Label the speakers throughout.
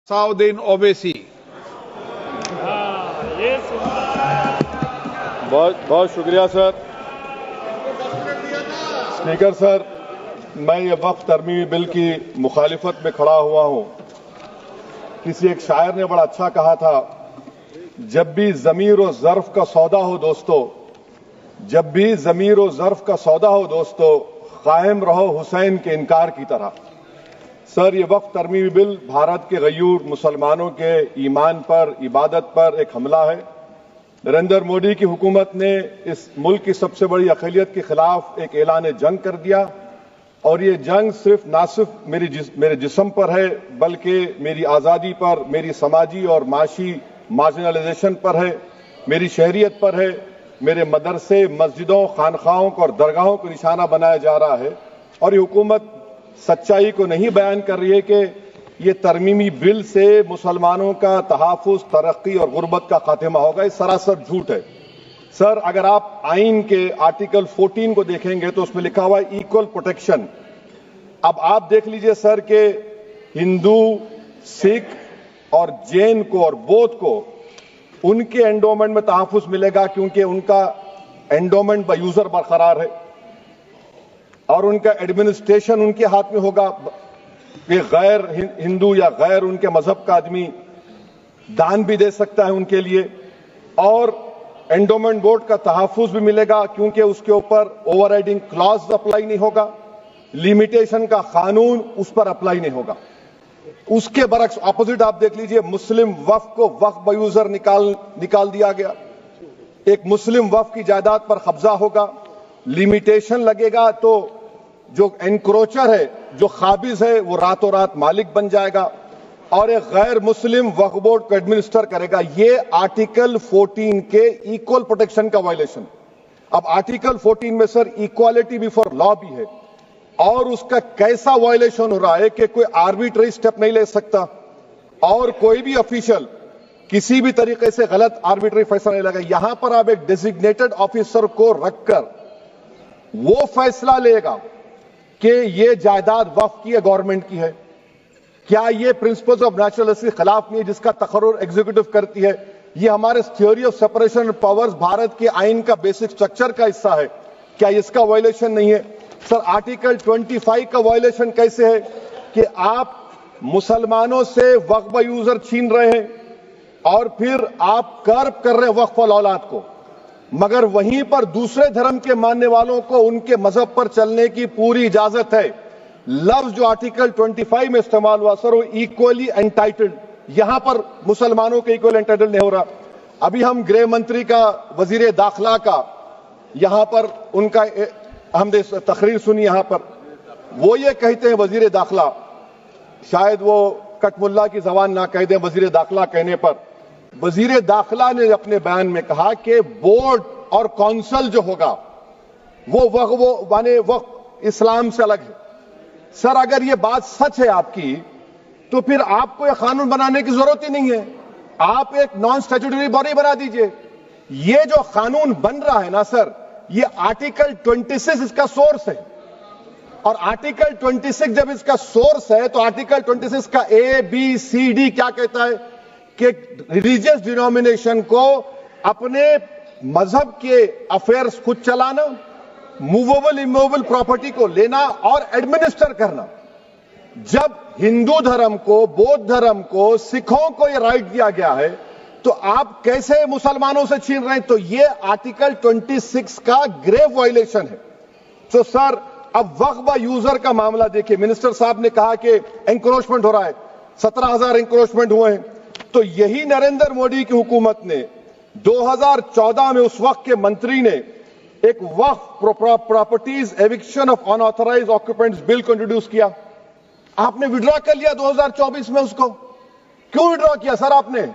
Speaker 1: साउद्दीन ओवैसी।
Speaker 2: बहुत बहुत शुक्रिया सर। स्पीकर सर, मैं ये वक्फ तरमीमी बिल की मुखालिफत में खड़ा हुआ हूं। किसी एक शायर ने बड़ा अच्छा कहा था, जब भी ज़मीर और ज़र्फ का सौदा हो दोस्तों, जब भी ज़मीर और ज़र्फ का सौदा हो दोस्तों, कायम रहो हुसैन के इनकार की तरह। सर, ये वक्फ तरमीमी बिल भारत के गयूर मुसलमानों के ईमान पर, इबादत पर एक हमला है। नरेंद्र मोदी की हुकूमत ने इस मुल्क की सबसे बड़ी अक़लियत के खिलाफ एक ऐलान जंग कर दिया, और ये जंग ना सिर्फ मेरे जिस्म पर है, बल्कि मेरी आज़ादी पर, मेरी समाजी और माशी मार्जिनलाइजेशन पर है, मेरी शहरियत पर है, मेरे मदरसे, मस्जिदों, खानखाहों को और दरगाहों को निशाना बनाया जा रहा है। और ये हुकूमत सच्चाई को नहीं बयान कर रही है कि ये तरमीमी बिल से मुसलमानों का तहफ़्फ़ुज़, तरक्की और गुर्बत का खात्मा होगा। ये सरासर झूठ है। सर, अगर आप आइन के आर्टिकल 14 को देखेंगे तो उसमें लिखा हुआ है इक्वल प्रोटेक्शन। अब आप देख लीजिए सर कि हिंदू, सिख और जैन को और बौद्ध को उनके एंडोमेंट में तहफ़्फ़ुज़ मिलेगा, क्योंकि उनका एंडोमेंट बाय यूजर बरकरार है और उनका एडमिनिस्ट्रेशन उनके हाथ में होगा। कि गैर हिंदू या गैर उनके मजहब का आदमी दान भी दे सकता है उनके लिए, और एंडोमेंट बोर्ड का तहफ़्फ़ुज़ भी मिलेगा, क्योंकि उसके ऊपर ओवरराइडिंग क्लॉज अप्लाई नहीं होगा, लिमिटेशन का कानून उस पर अप्लाई नहीं होगा। उसके बरक्स ऑपोजिट आप देख लीजिए, मुस्लिम वक्फ को वक्फ बाय यूजर निकाल दिया गया। एक मुस्लिम वक्फ की जायदाद पर कब्जा होगा, लिमिटेशन लगेगा, तो जो एनक्रोचर है, जो खाबिज है, वो रातों रात मालिक बन जाएगा और एक गैर मुस्लिम वक्फ बोर्ड को एडमिनिस्टर करेगा। ये आर्टिकल 14 के इक्वल प्रोटेक्शन का वायलेशन। अब आर्टिकल 14 में सर इक्वालिटी बिफोर लॉ भी है, और उसका कैसा वायलेशन हो रहा है कि कोई आर्बिट्ररी स्टेप नहीं ले सकता, और कोई भी ऑफिशियल किसी भी तरीके से गलत आर्बिट्ररी फैसला नहीं लगा। यहां पर आप एक डेजिग्नेटेड ऑफिसर को रखकर वो फैसला लेगा कि ये जायदाद वक्फ की है, गवर्नमेंट की है। क्या ये प्रिंसिपल्स ऑफ नेचुरल के खिलाफ नहीं है, जिसका तकर्रुर एग्जीक्यूटिव करती है? ये हमारे theory of separation of powers, Bharat के आइन का बेसिक स्ट्रक्चर का हिस्सा है। क्या इसका वायलेशन नहीं है? सर, आर्टिकल 25 का वायलेशन कैसे है कि आप मुसलमानों से वक्फ बाय यूजर छीन रहे हैं और फिर आप कर्ब कर रहे हैं वक्फ वाल औलाद को, मगर वहीं पर दूसरे धर्म के मानने वालों को उनके मजहब पर चलने की पूरी इजाजत है। लफ्ज जो आर्टिकल 25 में इस्तेमाल हुआ सर, वो इक्वली एंटाइटल्ड, यहां पर मुसलमानों के इक्वल एंटाइटल्ड नहीं हो रहा। अभी हम गृह मंत्री का, वजीर दाखिला का यहां पर उनका हमने तकरीर सुनी, यहां पर वो ये कहते हैं, वजीर दाखिला, शायद वो कटमुल्ला की जबान ना कह दें, वजीर दाखिला कहने पर वजीर दाखिला ने अपने बयान में कहा कि बोर्ड और काउंसिल जो होगा वो माने वक्फ इस्लाम से अलग है। सर, अगर ये बात सच है आपकी, तो फिर आपको एक कानून बनाने की जरूरत ही नहीं है। आप एक नॉन स्टैट्यूटरी बॉडी बना दीजिए। ये जो कानून बन रहा है ना सर, ये आर्टिकल 26 इसका सोर्स है, और आर्टिकल 26 जब इसका सोर्स है तो आर्टिकल 26 का ABCD क्या कहता है कि रिलीजियस डिनोमिनेशन को अपने मजहब के अफेयर्स खुद चलाना, मूवेबल इमूवेबल प्रॉपर्टी को लेना और एडमिनिस्टर करना। जब हिंदू धर्म को, बौद्ध धर्म को, सिखों को यह राइट दिया गया है, तो आप कैसे मुसलमानों से छीन रहे हैं? तो यह आर्टिकल 26 का ग्रेव वायलेशन है। तो सर, अब वक्फ बाय यूजर का मामला देखिए, मिनिस्टर साहब ने कहा कि एंक्रोचमेंट हो रहा है, 17,000 एंक्रोचमेंट हुए हैं। तो यही नरेंद्र मोदी की हुकूमत ने 2014 में उस वक्त के मंत्री ने एक Waqf properties eviction of unauthorised occupants bill को इंट्रोड्यूस किया। आपने विड्रॉ कर लिया 2024 में उसको। क्यों विड्रॉ किया सर आपने?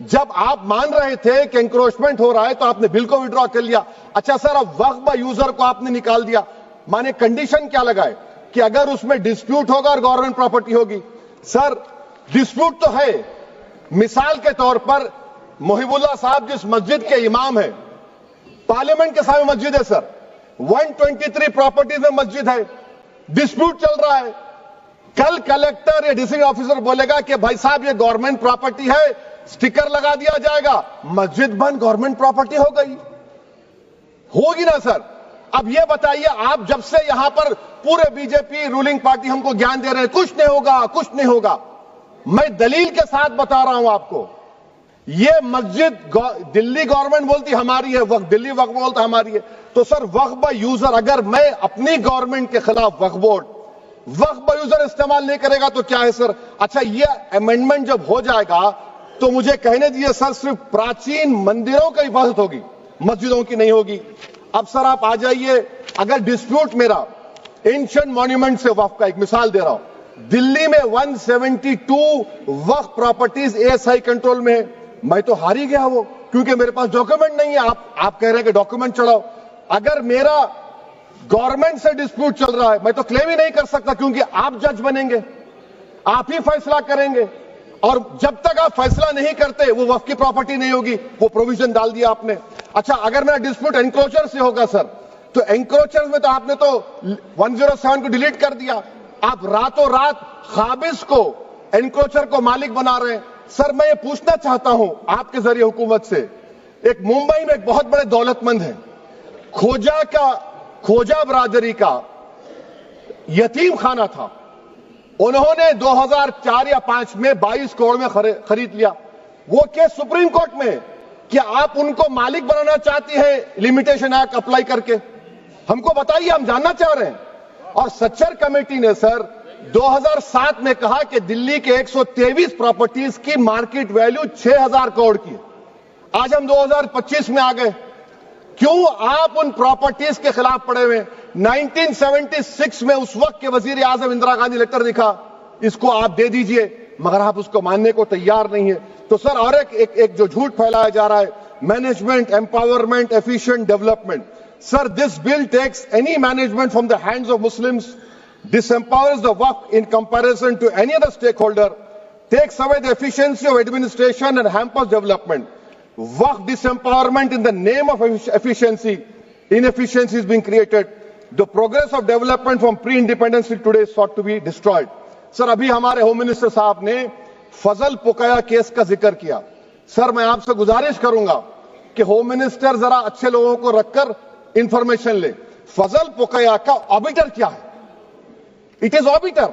Speaker 2: जब आप मान रहे थे कि एंक्रोचमेंट हो रहा है तो आपने बिल को विड्रॉ कर लिया। अच्छा सर, अब वक्फ बाय यूजर को आपने निकाल दिया, माने कंडीशन क्या लगाए कि अगर उसमें डिस्प्यूट होगा और गवर्नमेंट प्रॉपर्टी होगी। सर, डिस्प्यूट तो है। मिसाल के तौर पर मोहिबुल्लाह साहब जिस मस्जिद के इमाम है, पार्लियामेंट के सामने मस्जिद है सर, 123 प्रॉपर्टीज में मस्जिद है, डिस्प्यूट चल रहा है। कल कलेक्टर या डिस्ट्रिक्ट ऑफिसर बोलेगा कि भाई साहब ये गवर्नमेंट प्रॉपर्टी है, स्टिकर लगा दिया जाएगा, मस्जिद बंद गवर्नमेंट प्रॉपर्टी हो गई, होगी ना सर। अब ये बताइए, आप जब से यहां पर पूरे बीजेपी रूलिंग पार्टी हमको ज्ञान दे रहे हैं कुछ नहीं होगा, कुछ नहीं होगा, मैं दलील के साथ बता रहा हूं आपको। ये मस्जिद दिल्ली गवर्नमेंट बोलती हमारी है, वक्फ दिल्ली वक्फ बोलता हमारी है, तो सर वक्फ बाय यूजर, अगर मैं अपनी गवर्नमेंट के खिलाफ वक्फ बोर्ड वक्फ बाय यूजर इस्तेमाल नहीं करेगा तो क्या है सर। अच्छा, ये अमेंडमेंट जब हो जाएगा तो मुझे कहने दीजिए सर, सिर्फ प्राचीन मंदिरों की इबादत होगी, मस्जिदों की नहीं होगी। अब सर आप आ जाइए, अगर डिस्प्यूट मेरा एंशिएंट मॉन्यूमेंट से वक्फ का, एक मिसाल दे रहा हूं, दिल्ली में 172 वक्फ प्रॉपर्टीज एएसआई कंट्रोल में है, मैं तो हार ही गया वो, क्योंकि मेरे पास डॉक्यूमेंट नहीं है। आप कह रहे हैं कि डॉक्यूमेंट चढ़ाओ, अगर मेरा गवर्नमेंट से डिस्प्यूट चल रहा है मैं तो क्लेम ही नहीं कर सकता, क्योंकि आप जज बनेंगे, आप ही फैसला करेंगे, और जब तक आप फैसला नहीं करते वो वक्फ की प्रॉपर्टी नहीं होगी, वो प्रोविजन डाल दिया आपने। अच्छा, अगर मेरा डिस्प्यूट एनक्रोचर से होगा सर, तो एनक्रोचर में तो आपने तो 107 को डिलीट कर दिया, आप रातों रात खाबिज को एनक्रोचर को मालिक बना रहे हैं। सर मैं ये पूछना चाहता हूं आपके जरिए हुकूमत से, एक मुंबई में एक बहुत बड़े दौलतमंद है, खोजा बरादरी का यतीम खाना था, उन्होंने 2004 या 5 में 22 करोड़ में खरीद लिया। वो केस सुप्रीम कोर्ट में कि आप उनको मालिक बनाना चाहती हैं लिमिटेशन एक्ट अप्लाई करके, हमको बताइए, हम जानना चाह रहे हैं। और सच्चर कमेटी ने सर 2007 में कहा कि दिल्ली के 123 प्रॉपर्टीज की मार्केट वैल्यू 6000 करोड़ की। आज हम 2025 में आ गए, क्यों आप उन प्रॉपर्टीज के खिलाफ पड़े हुए? 1976 में उस वक्त के वजीर आजम इंदिरा गांधी लेटर लिखा, इसको आप दे दीजिए, मगर आप उसको मानने को तैयार नहीं है। तो सर और एक जो झूठ फैलाया जा रहा है, management empowerment efficient development, sir this bill takes any management from the hands of Muslims, disempowers the Waqf in comparison to any other stakeholder, takes away the efficiency of administration and hampers development. Waqf disempowerment in the name of efficiency, inefficiency is being created. The progress of development from pre-independence till today is sought to be destroyed. Sir अभी हमारे home minister साहब ने फजल पुकाया case का जिक्र किया। Sir मैं आपसे गुजारिश करूंगा कि होम मिनिस्टर जरा अच्छे लोगों को रखकर इंफॉर्मेशन ले, फजल पुकाया का ऑबिटर क्या है? इट इज ऑबिटर,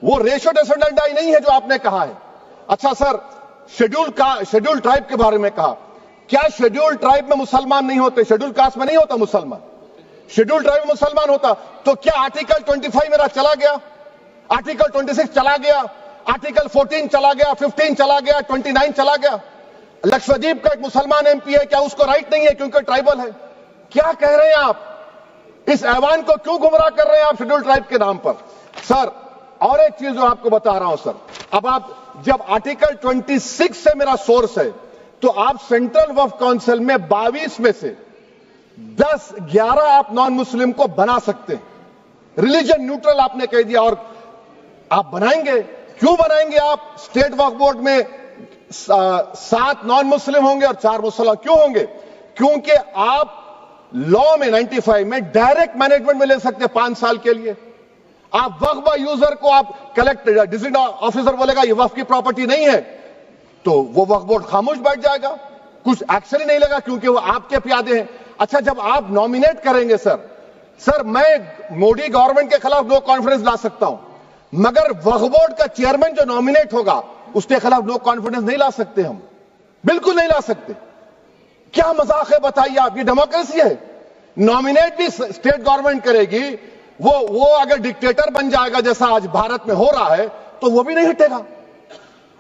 Speaker 2: वो रेशो डेसिडेंडाई नहीं है जो आपने कहा है। अच्छा सर, शेड्यूल ट्राइब के बारे में कहा, क्या शेड्यूल ट्राइब में मुसलमान नहीं होते? शेड्यूल कास्ट में नहीं होता मुसलमान, शेड्यूल ट्राइब में मुसलमान होता तो क्या आर्टिकल 25 मेरा चला गया, आर्टिकल 26 चला गया, आर्टिकल 14 चला गया, 15 चला गया, 29 चला गया? लक्षद्वीप का एक मुसलमान एमपी है, क्या उसको राइट नहीं है क्योंकि ट्राइबल है? क्या कह रहे हैं आप? इस ऐवान को क्यों गुमराह कर रहे हैं आप शेड्यूल ट्राइब के नाम पर? सर और एक चीज जो आपको बता रहा हूं सर, अब आप जब आर्टिकल 26 से मेरा सोर्स है, तो आप सेंट्रल वक्फ काउंसिल में 22 में से 11 आप नॉन मुस्लिम को बना सकते हैं, रिलीजन न्यूट्रल आपने कह दिया, और आप बनाएंगे, क्यों बनाएंगे आप? स्टेट वक्फ बोर्ड में 7 नॉन मुस्लिम होंगे और 4 मुसलमान, क्यों होंगे? क्योंकि आप लॉ में 95 में डायरेक्ट मैनेजमेंट में ले सकते हैं 5 साल के लिए। आप वक्फ बाय यूजर को आप कलेक्टर डिस्ट्रिक्ट ऑफिसर बोलेगा ये वक्फ की प्रॉपर्टी नहीं है, तो वो वक्फ बोर्ड खामोश बैठ जाएगा, कुछ एक्शन ही नहीं लेगा, क्योंकि वो आपके प्यादे हैं। अच्छा, जब आप नॉमिनेट करेंगे सर मैं मोदी गवर्नमेंट के खिलाफ नो कॉन्फिडेंस ला सकता हूं, मगर वक्फ बोर्ड का चेयरमैन जो नॉमिनेट होगा उसके खिलाफ नो कॉन्फिडेंस नहीं ला सकते, हम बिल्कुल नहीं ला सकते। क्या मजाक है बताइए आप? ये डेमोक्रेसी है? नॉमिनेट भी स्टेट गवर्नमेंट करेगी, वो अगर डिक्टेटर बन जाएगा जैसा आज भारत में हो रहा है तो वो भी नहीं हटेगा।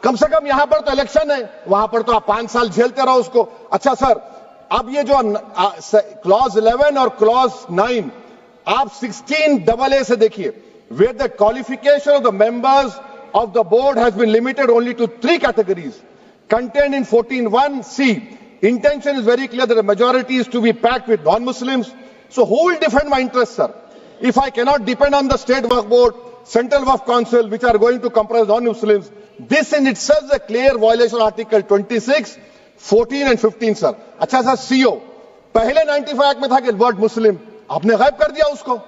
Speaker 2: कम से कम यहां पर तो इलेक्शन है, वहां पर तो आप 5 साल झेलते रहो उसको। अच्छा सर, अब ये जो क्लॉज 11 और क्लॉज 9 आप 16AA से देखिए, where the qualification of the members of the board has been limited only to 3 categories contained in 14(1)(c). Intention is very clear that the majority is to be packed with non-Muslims. So who will defend my interests, sir? If I cannot depend on the state waqf board, central waqf council, which are going to comprise non-Muslims, this in itself is a clear violation of Article 26, 14 and 15, sir. अच्छा sir, CO पहले 95 act में था कि word मुस्लिम, आपने गायब कर दिया उसको।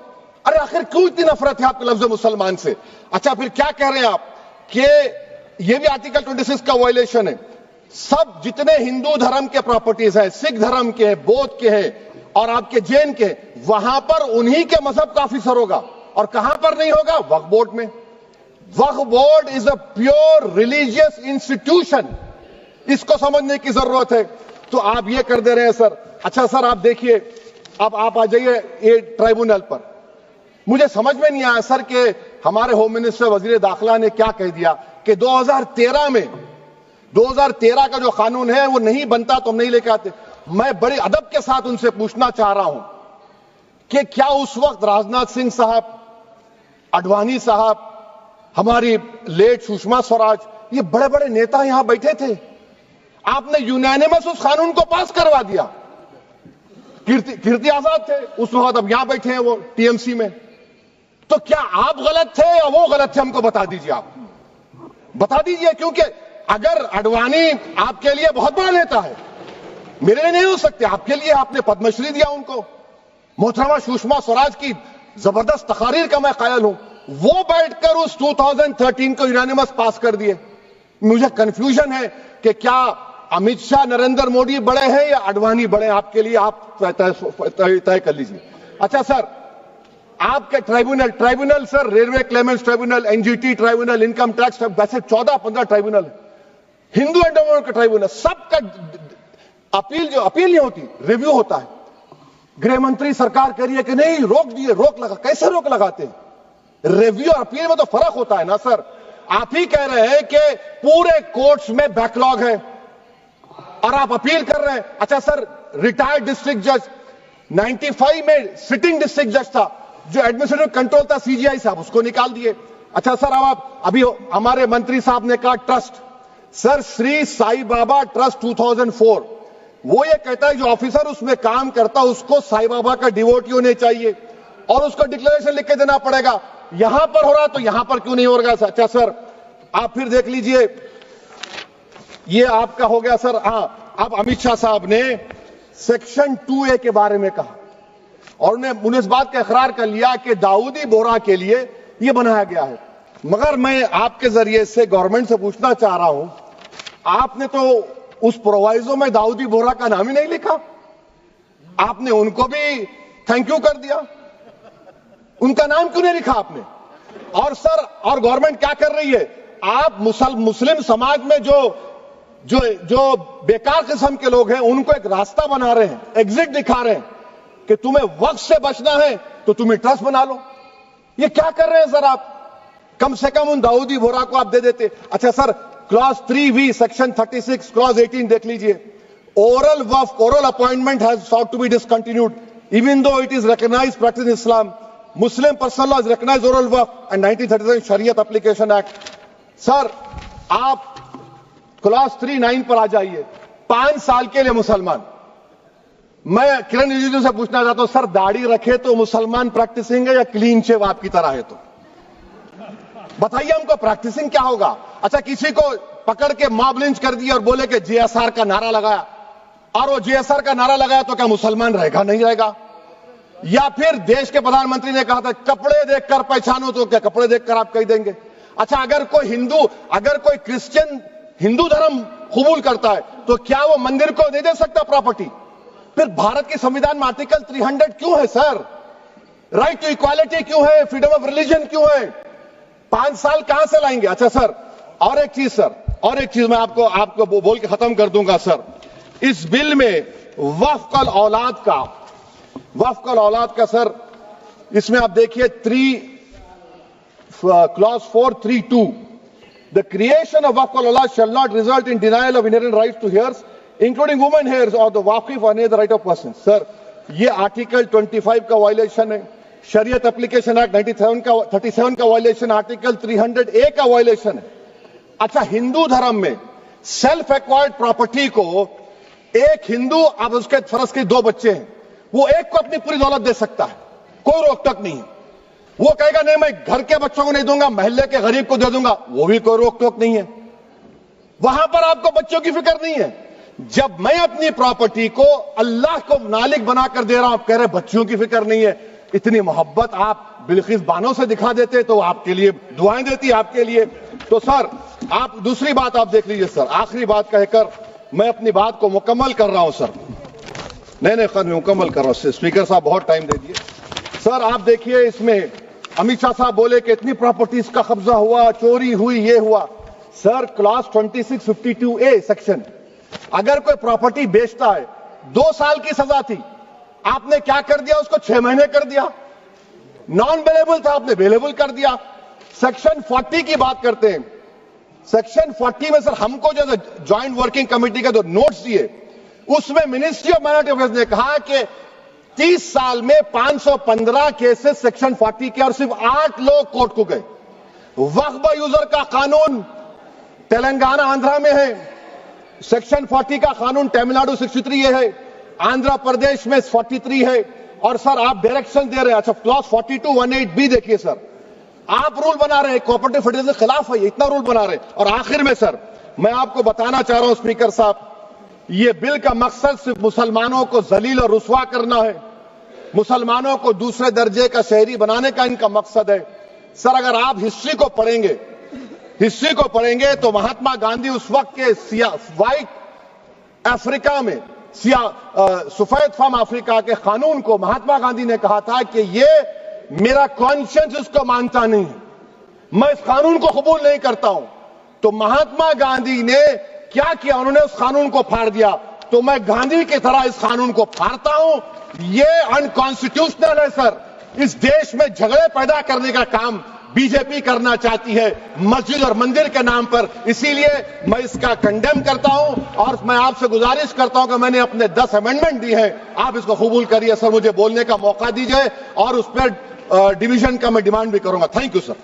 Speaker 2: अरे आखिर क्यों इतनी नफरत है आपके लफ्ज मुसलमान से? अच्छा फिर क्या कह रहे हैं आप कि ये भी आर्टिकल 26 का वायलेशन है। सब जितने हिंदू धर्म के प्रॉपर्टीज है, सिख धर्म के है, बौद्ध के है और आपके जैन के, वहां पर उन्हीं के मजहब का ऑफिसर होगा। और कहां पर नहीं होगा? वक्फ बोर्ड में। Waqf board is a pure religious institution, इसको समझने की जरूरत है। तो आप ये कर दे रहे हैं सर। अच्छा सर आप देखिए, अब आप आ जाइए ये ट्राइब्यूनल पर। मुझे समझ में नहीं आया सर कि हमारे होम मिनिस्टर वजीर दाखिला ने क्या कह दिया कि 2013 का जो कानून है वो नहीं बनता तो हम नहीं लेके आते। मैं बड़े अदब के साथ उनसे पूछना चाह रहा हूं कि क्या उस वक्त राजनाथ सिंह साहब, अडवाणी साहब, हमारी लेट सुषमा स्वराज, ये बड़े बड़े नेता यहां बैठे थे? आपने यूनानिमस उस कानून को पास करवा दिया। कीर्ति आजाद थे उस वक्त, अब यहां बैठे हैं वो टीएमसी में। तो क्या आप गलत थे या वो गलत थे? हमको बता दीजिए, आप बता दीजिए। क्योंकि अगर अडवाणी आपके लिए बहुत बड़ा नेता है, मेरे लिए नहीं हो सकते, आपके लिए आपने पद्मश्री दिया उनको। मोहतरमा सुषमा स्वराज की जबरदस्त तकारीर का मैं कायल हूं। वो बैठकर उस 2013 को यूनानिमस पास कर दिए। मुझे कंफ्यूजन है कि क्या अमित शाह, नरेंद्र मोदी बड़े हैं या अडवाणी बड़े हैं? आपके लिए आप तय कर लीजिए। अच्छा सर, आपके tribunal sir, railway Clements tribunal, NGT tribunal, income tax, वैसे 14-15 ट्राइब्यूनल है। हिंदू एंडोवर का ट्राइब्यूनल, सबका अपील नहीं होती, रिव्यू होता है। गृह मंत्री सरकार कह रही है कि नहीं रोक दिए, रोक लगा। कैसे रोक लगाते हैं? रिव्यू और अपील में तो फर्क होता है ना सर। आप ही कह रहे हैं कि पूरे कोर्ट्स में बैकलॉग है और आप अपील कर रहे हैं। अच्छा सर, रिटायर्ड डिस्ट्रिक्ट जज 95 में सिटिंग डिस्ट्रिक्ट जज था, जो एडमिनिस्ट्रेटिव कंट्रोल था सीजीआई साहब, उसको निकाल दिए। अच्छा सर, अब आप अभी हमारे मंत्री साहब ने कहा trust, sir Shri Sai Baba trust 2004, वो ये कहता है जो ऑफिसर उसमें काम करता उसको साई बाबा का डिवोटी होने चाहिए और उसको डिक्लेरेशन लिख के देना पड़ेगा। यहां पर हो रहा तो यहां पर क्यों नहीं हो रहा? अच्छा सर, आप फिर देख लीजिए, ये आपका हो गया सर। हां, अब अमित शाह साहब ने सेक्शन 2A के बारे में कहा और उन्होंने इस बात का इकरार कर लिया कि दाऊदी बोहरा के लिए यह बनाया गया है। मगर मैं आपके जरिए से गवर्नमेंट से पूछना चाह रहा हूं, आपने तो उस प्रोवाइजो में दाऊदी बोहरा का नाम ही नहीं लिखा। आपने उनको भी थैंक यू कर दिया, उनका नाम क्यों नहीं लिखा आपने? और सर, और गवर्नमेंट क्या कर रही है? आप मुस्लिम समाज में जो बेकार किस्म के लोग हैं उनको एक रास्ता बना रहे हैं, एग्जिट दिखा रहे हैं कि तुम्हें वक्त से बचना है तो तुम्हें ट्रस्ट बना लो। ये क्या कर रहे हैं सर आप? कम से कम उन दाऊदी बोहरा को आप दे देते। अच्छा sir, clause 3V section 36 clause 18 देख लीजिए। Oral Waqf, oral appointment has sought to be discontinued even though it is recognized practice in Islam. Muslim personal law has recognized oral waqf and 1937 Shariat Application Act. Sir आप clause 39 पर आ जाइए। 5 साल के लिए मुसलमान। मैं किरण रिजिजू से पूछना चाहता हूं, सर दाढ़ी रखे तो मुसलमान प्रैक्टिसिंग है या क्लीन शेव आपकी तरह है? तो बताइए हमको, प्रैक्टिसिंग क्या होगा? अच्छा, किसी को पकड़ के मॉब लिंच कर दिया और बोले कि JSR का नारा लगाया, और वो JSR का नारा लगाया तो क्या मुसलमान रहेगा? नहीं रहेगा। या फिर देश के प्रधानमंत्री ने कहा था कपड़े देखकर पहचानो, तो क्या कपड़े देखकर आप कह देंगे? अच्छा, अगर कोई क्रिश्चियन हिंदू धर्म कबूल करता है तो क्या वो मंदिर को नहीं दे सकता प्रॉपर्टी? फिर भारत के संविधान में आर्टिकल 300 क्यों है सर? राइट टू इक्वालिटी क्यों है? फ्रीडम ऑफ रिलीजन क्यों है? 5 साल कहां से लाएंगे? अच्छा सर, और एक चीज सर, और एक चीज मैं आपको बोल के खत्म कर दूंगा सर। इस बिल में वक्फ औलाद का सर, इसमें आप देखिए clause 432, the creation of waqf aulad shall not result in denial of inherent rights to heirs including women heirs और द वाकिफ और the right of person. Sir ये आर्टिकल 25 का वायलेशन है, शरीयत एप्लीकेशन एक्ट 37 का वायलेशन, आर्टिकल 300A का वायलेशन है। अच्छा, हिंदू धर्म में सेल्फ एक्वायर्ड प्रॉपर्टी को एक हिंदू, अब उसके फर्ज के 2 बच्चे हैं, वो एक को अपनी पूरी दौलत दे सकता है, कोई रोक टोक नहीं है। वो कहेगा नहीं मैं घर के बच्चों को नहीं दूंगा, मोहल्ले के गरीब को दे दूंगा, वो भी कोई रोक टोक नहीं है। वहां पर आपको बच्चों की फिक्र नहीं है। जब मैं अपनी प्रॉपर्टी को अल्लाह को मालिक बनाकर दे रहा हूं, आप कह रहे बच्चियों की फिक्र नहीं है। इतनी मोहब्बत आप बिल्किस बानो से दिखा देते तो आपके लिए दुआएं देती आपके लिए। तो सर आप दूसरी बात आप देख लीजिए सर, आखिरी बात कहकर मैं अपनी बात को मुकम्मल कर रहा हूं सर। नहीं खैर मैं मुकम्मल कर रहा हूं, स्पीकर साहब बहुत टाइम दे दिए। सर आप देखिए इसमें अमित शाह साहब बोले कि इतनी प्रॉपर्टीज का कब्जा हुआ, चोरी हुई, ये हुआ। सर क्लॉज 2652A सेक्शन, अगर कोई प्रॉपर्टी बेचता है 2 साल की सजा थी, आपने क्या कर दिया उसको 6 महीने कर दिया। नॉन बेलेबल था, आपने बेलेबल कर दिया। सेक्शन 40 की बात करते हैं, सेक्शन 40 में सर हमको जो ज्वाइंट वर्किंग कमेटी का जो नोट्स दिए उसमें मिनिस्ट्री ऑफ माइनॉरिटी अफेयर्स ने कहा कि 30 साल में 515 केसेस सेक्शन 40 के और सिर्फ 8 लोग कोर्ट को गए। वक्फ यूजर का कानून तेलंगाना आंध्रा में है, सेक्शन 40 का कानून तमिलनाडु 63 है, आंध्र प्रदेश में 43 है। और सर आप डायरेक्शन दे रहे हैं, अच्छा क्लॉज 4218B देखिए सर, आप रूल बना रहे हैं, कोऑपरेटिव फेडरलिज्म के खिलाफ है, इतना रूल बना रहे हैं। और आखिर में सर मैं आपको बताना चाह रहा हूं स्पीकर साहब, ये बिल का मकसद सिर्फ मुसलमानों को जलील और रुस्वा करना है, मुसलमानों को दूसरे दर्जे का शहरी बनाने का इनका मकसद है। सर अगर आप हिस्ट्री को पढ़ेंगे तो महात्मा गांधी उस वक्त के व्हाइट अफ्रीका में सफेद फार्म अफ्रीका के कानून को महात्मा गांधी ने कहा था कि ये मेरा कॉन्शियंस इसको मानता नहीं है, मैं इस कानून को कबूल नहीं करता हूं। तो महात्मा गांधी ने क्या किया, उन्होंने उस कानून को फाड़ दिया। तो मैं गांधी की तरह इस कानून को फाड़ता हूं, ये अनकॉन्स्टिट्यूशनल है सर। इस देश में झगड़े पैदा करने का काम बीजेपी करना चाहती है मस्जिद और मंदिर के नाम पर, इसीलिए मैं इसका कंडेम करता हूं। और मैं आपसे गुजारिश करता हूं कि मैंने अपने 10 अमेंडमेंट दी है, आप इसको कबूल करिए सर, मुझे बोलने का मौका दीजिए और उस पर डिवीजन का मैं डिमांड भी करूंगा। Thank you sir.